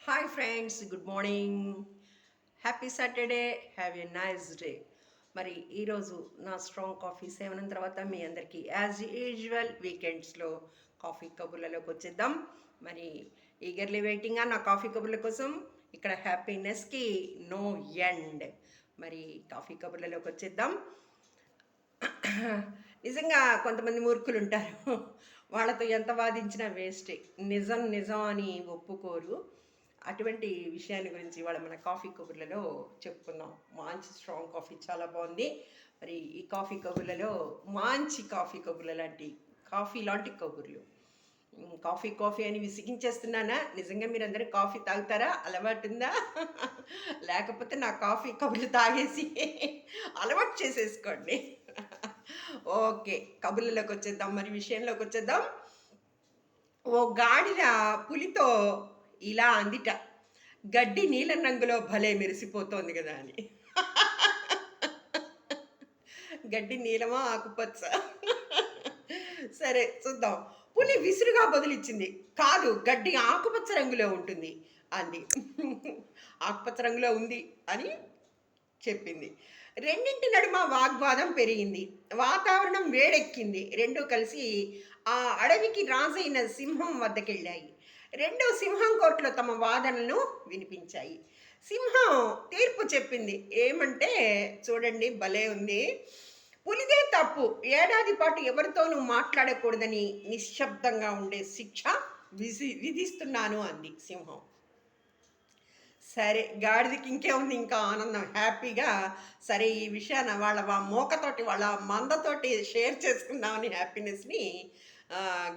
Hi friends, good morning. Happy Saturday. Have a nice day. మరి ఈరోజు నా strong coffee సేవనం తర్వాత మీ అందరికీ యాజ్ యూజువల్ వీకెండ్స్లో కాఫీ కబుర్లలోకి వచ్చేద్దాం. మరి ఈగర్లీ వెయిటింగ్గా నా కాఫీ కబుర్ల కోసం. ఇక్కడ హ్యాపీనెస్కి నో ఎండ్. మరి కాఫీ కబుర్లలోకి వచ్చేద్దాం. నిజంగా కొంతమంది మూర్ఖులు ఉంటారు. వాళ్ళతో ఎంత వాదించినా వేస్టే. నిజం నిజం అని ఒప్పుకోరు. అటువంటి విషయాన్ని గురించి ఇవాళ మన కాఫీ కబుర్లలో చెప్పుకుందాం. మంచి స్ట్రాంగ్ కాఫీ చాలా బాగుంది. మరి ఈ కాఫీ కబుర్లలో మంచి కాఫీ కబుర్ల లాంటి కాఫీ లాంటి కబుర్లు. కాఫీ కాఫీ అని విసిగించేస్తున్నానా? నిజంగా మీరందరూ కాఫీ తాగుతారా? అలవాటు ఉందా? లేకపోతే నా కాఫీ కబుర్లు తాగేసి అలవాటు చేసేసుకోండి. ఓకే, కబుర్లలోకి వచ్చేద్దాం. మరి విషయంలోకి వచ్చేద్దాం. ఓ గాడిద పులితో ఇలా అందిట, గడ్డి నీలం రంగులో భలే మెరిసిపోతోంది కదా అని. గడ్డి నీలమా ఆకుపచ్చ? సరే చూద్దాం. పులి విసురుగా బదులిచ్చింది, కాదు గడ్డి ఆకుపచ్చ రంగులో ఉంటుంది అంది. ఆకుపచ్చ రంగులో ఉంది అని చెప్పింది. రెండింటి నడుమ వాగ్వాదం పెరిగింది. వాతావరణం వేడెక్కింది. రెండూ కలిసి ఆ అడవికి రాజైన సింహం వద్దకెళ్ళాయి. రెండో సింహం కోర్టులో తమ వాదనలను వినిపించాయి. సింహం తీర్పు చెప్పింది. ఏమంటే, చూడండి భలే ఉంది. పులిదే తప్పు. ఏడాది పాటు ఎవరితోనూ మాట్లాడకూడదని నిశ్శబ్దంగా ఉండే శిక్ష విధిస్తున్నాను అంది సింహం. సరే, గాడిదకి ఇంకేముంది, ఇంకా ఆనందం, హ్యాపీగా. సరే, ఈ విషయాన్ని వాళ్ళ మోకతోటి వాళ్ళ మందతోటి షేర్ చేసుకుందామని హ్యాపీనెస్ని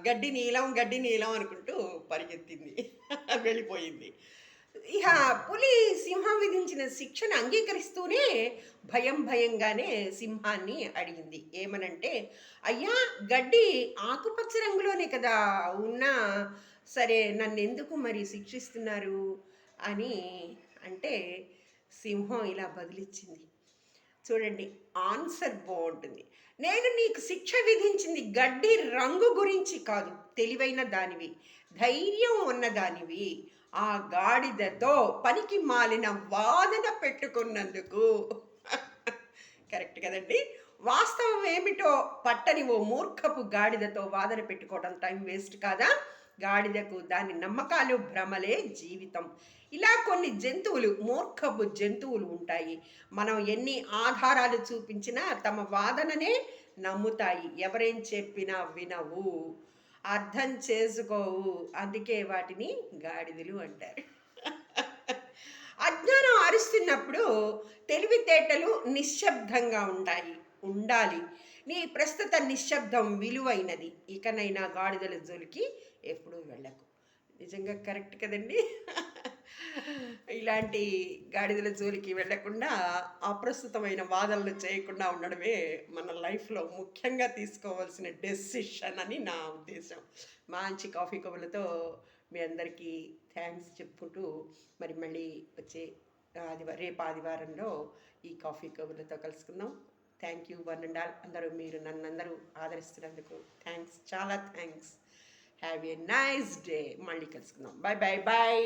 గడ్డి నీలం అనుకుంటూ పరిగెత్తింది. వెళ్ళిపోయింది. ఇక పులి సింహం విధించిన శిక్షను అంగీకరిస్తూనే భయంగానే సింహాన్ని అడిగింది. ఏమనంటే, అయ్యా, గడ్డి ఆకుపచ్చ రంగులోనే కదా ఉన్నా సరే నన్ను ఎందుకు మరి శిక్షిస్తున్నారు అని అంటే, సింహం ఇలా బదులిచ్చింది. చూడండి, ఆన్సర్ బాగుంటుంది. నేను నీకు శిక్ష విధించింది గడ్డి రంగు గురించి కాదు, తెలివైన దానివి, ధైర్యం ఉన్నదానివి, ఆ గాడిదతో పనికి మాలిన వాదన పెట్టుకున్నందుకు. కరెక్ట్ కదండి. వాస్తవం ఏమిటో పట్టని ఓ మూర్ఖపు గాడిదతో వాదన పెట్టుకోవడం టైం వేస్ట్ కాదా? గాడిదకు దాని నమ్మకాలు భ్రమలే జీవితం. ఇలా కొన్ని జంతువులు, మూర్ఖపు జంతువులు ఉంటాయి. మనం ఎన్ని ఆధారాలు చూపించినా తమ వాదననే నమ్ముతాయి. ఎవరేం చెప్పినా వినవు, అర్థం చేసుకోవు. అందుకే వాటిని గాడిదలు అంటారు. అజ్ఞానం అరుస్తున్నప్పుడు తెలివితేటలు నిశ్శబ్దంగా ఉండాలి. నీ ప్రస్తుత నిశ్శబ్దం విలువైనది. ఇకనైనా గాడిదల జోలికి ఎప్పుడూ వెళ్ళకు. నిజంగా కరెక్ట్ కదండి. ఇలాంటి గాడిదల జోలికి వెళ్ళకుండా అప్రస్తుతమైన వాదనలు చేయకుండా ఉండడమే మన లైఫ్లో ముఖ్యంగా తీసుకోవాల్సిన డెసిషన్ అని నా ఉద్దేశం. మంచి కాఫీ కబుర్లతో మీ అందరికీ థ్యాంక్స్ చెప్పుకుంటూ మరి మళ్ళీ వచ్చే రేపు ఆదివారంలో ఈ కాఫీ కబుర్లతో కలుసుకుందాం. Thank you one and all. మీరు నన్ను అందరూ ఆదరిస్తున్నందుకు థ్యాంక్స్, చాలా thanks. Have a nice day. మళ్ళీ కలుసుకుందాం. Bye bye bye.